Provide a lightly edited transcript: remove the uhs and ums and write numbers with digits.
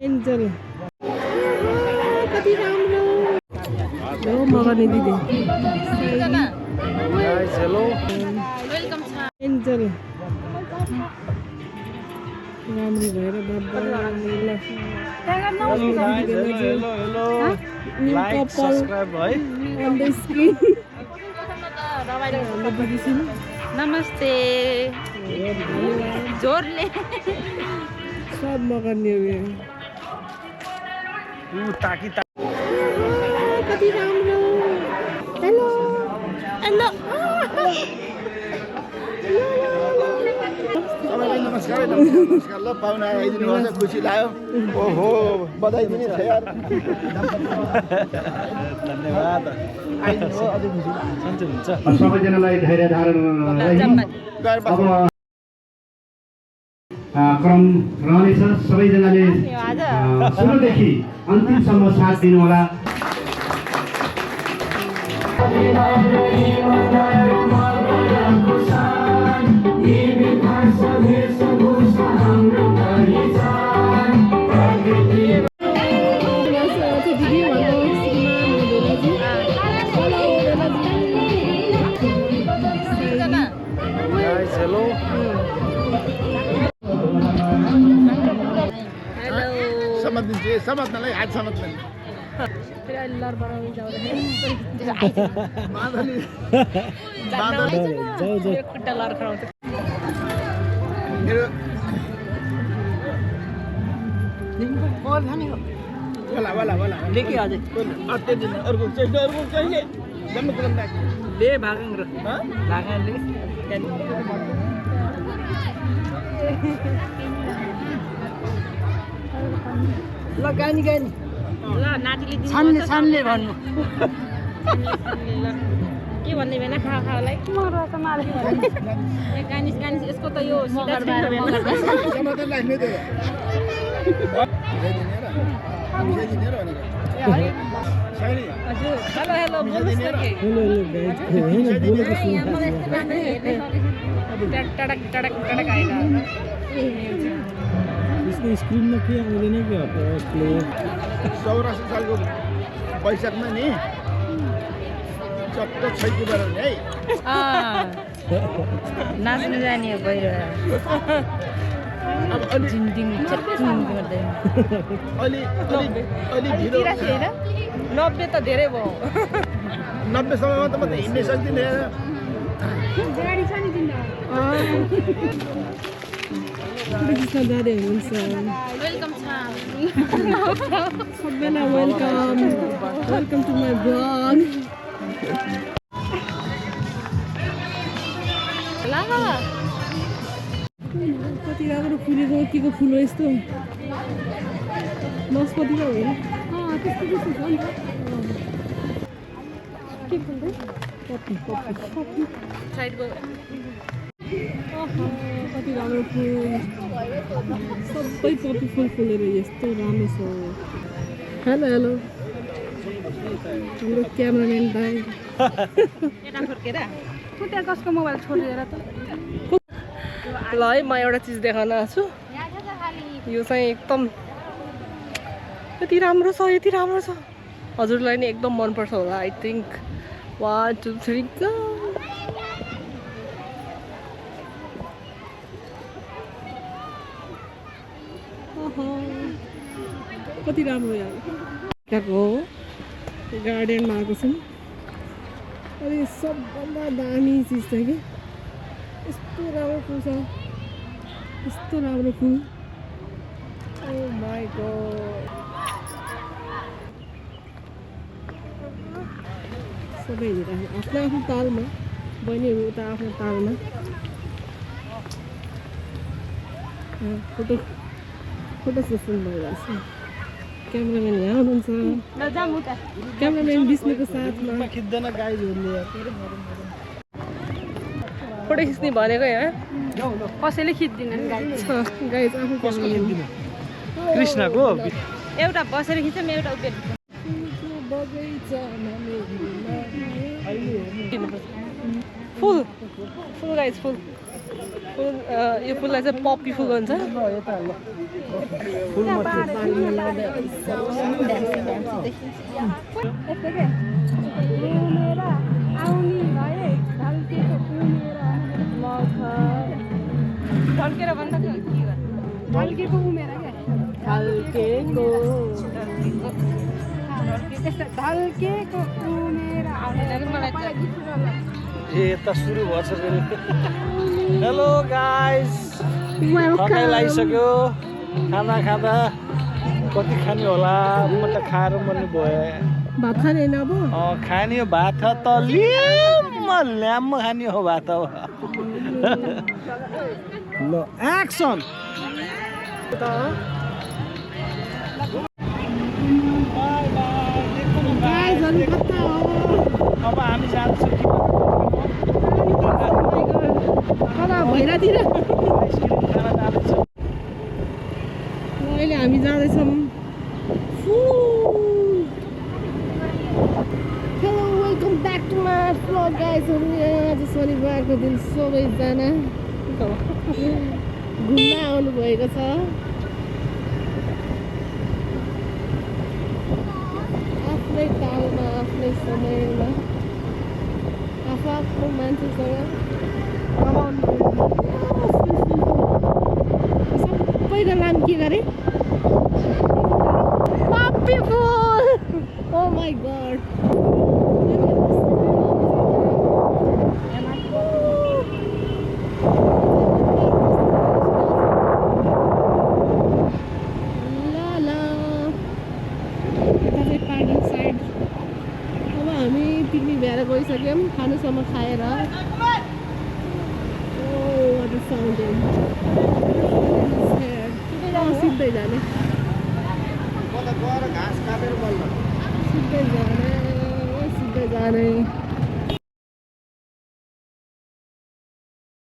Angel कति राम्रो हो मगर्ने दिदी हेलो वेलकम छ एन्जल राम्री भएर बाबा लाइक सब्स्क्राइब है on the screen नमस्ते जोरले सब मगर्ने ताकि कति राम्रो हेलो हेलो नमस्कार ल पाहुना आइदिनु भएछ खुसी लाग्यो ओहो बधाई पनि छ यार धन्यवाद आइदिनु भयो अझै खुसी सन्चै हुन्छ सबैजनालाई धैर्य धारण अब क्रम रहनेछ सबैजनाले सुरुदेखि अन्तिमसम्म साथ दिनुहोला हेलो समझ दीजिए समझनलाई हात समझ्दैन मेरो वाला वाला वाला लेके आ जाए अर्को दिन अर्को चाहिए जम्मै कुरामा राख ले भागें र भागें ले ल गानी गानी ल नातिले दिनु छान्ने छान्ने भन्नु के भन्ने भएन खालाई गानिस गानिस यसको त यो सिधा छैन टमाटर राख्ने त मिसाइदिने र भनेको छैन हजुर हेलो हेलो बोल्नुस् न के हेलो हेलो गाइज हैन बोलेको टडक टडक टडक आइरहेको यसको स्क्रिनमा के आउँदैन के हो प्ले 84 सालको वैशाखमा नि चट्ट छैको बेला नि है नाच्नु जाने हो गइरह अब अलि झिङझिङ चट्टिङ गर्दै अलि अलि अलि ढिलो 83 हैन 90 त धेरै भयो 90 समयमा त म त हिँड्नै सक्दिनँ गाडी छ नि तिम्रो कृष्ण दादे हुनुहुन्छ वेलकम छ सबैलाई welcome welcome to my blog ला कति राम्रो फुलेको के को फुल हो यस्तो नस्पतिको हो त्यस्तो त्यस्तो छ नि के फुल कति कति साइडको कति राम्रो फुल सबै कति फुल फुलेर यस्तो राम्रो छ हेलो हेलो हाम्रो क्यामराम्यान दाइ यता फर्केर तँ त्यहाँ कसको मोबाइल छोडेर त ल है म एउटा चिज देखाउन आएको छु यो चाहिँ एकदम यति राम्रो छ यति राम्रो छ हजुरलाई नि एकदम मनपर्छ होला आई थिङ्क 1 2 3 go कति राम्रो यार त्यहाँको हो गार्डनमा आएको छौँ अनि सबभन्दा दामी चिज छ कि यस्तो राम्रो फुल छ यस्तो राम्रो फुल ओ माई गॉड सबै हेरिरहेको आफ्नो आफ्नो तालमा बहिनीहरू उता आफ्नो तालमा फोटो फोटो सेसन भइरहेछ क्यामराम्यान यहाँ हुनुहुन्छ क्यामराम्यान विष्णुको साथमा खिच्दैन गाइजहरूले फोटो खिच्ने भनेको यहाँ कसैले खिच्दिनन् गाडी गाइज आफू क्यामराम्यान कृष्णको एउटा बसेर खिच्छ एउटा उभिएर फुल फुल गाइज फुल यो फुललाई चाहिँ पप्पी फुल भन्छ। ढल्केर भन्दा के गर्नु? ढल्केको उमेर क्या ढल्केको त्यस्तो ढल्केको उमेर आउँदैन मलाई चाहिँ ए त सुरु भएछ फेरि। हेलो गाइस, थकाइ लागिसक्यो खाना खाँदा। कति खाने होला, म त खाएर मर्ने भएँ। भात खाने होइन अब खाने हो भात त ल्याम्म खाने हो भात अब। ल एक्सन। गाइजहरु कता हो? अब हामी जान्छौँ कता भैरातिर? खाना जाँदैछौँ। अहिले हामी जाँदैछौँ। Hello welcome back to my vlog गाइजहरु। आज शनिबारको दिन सबैजना घुम्न आउनु भएको छ। आफ्नै तालमा आफ्नै समयमा आफ्नो मान्छेसँग सबैको नाम के गरे? पप्पी फुल। Oh my god. पिकनिक भएर गइसक्यौँ। खानुसम्म खाएर सिधै जाने सिधै जाने।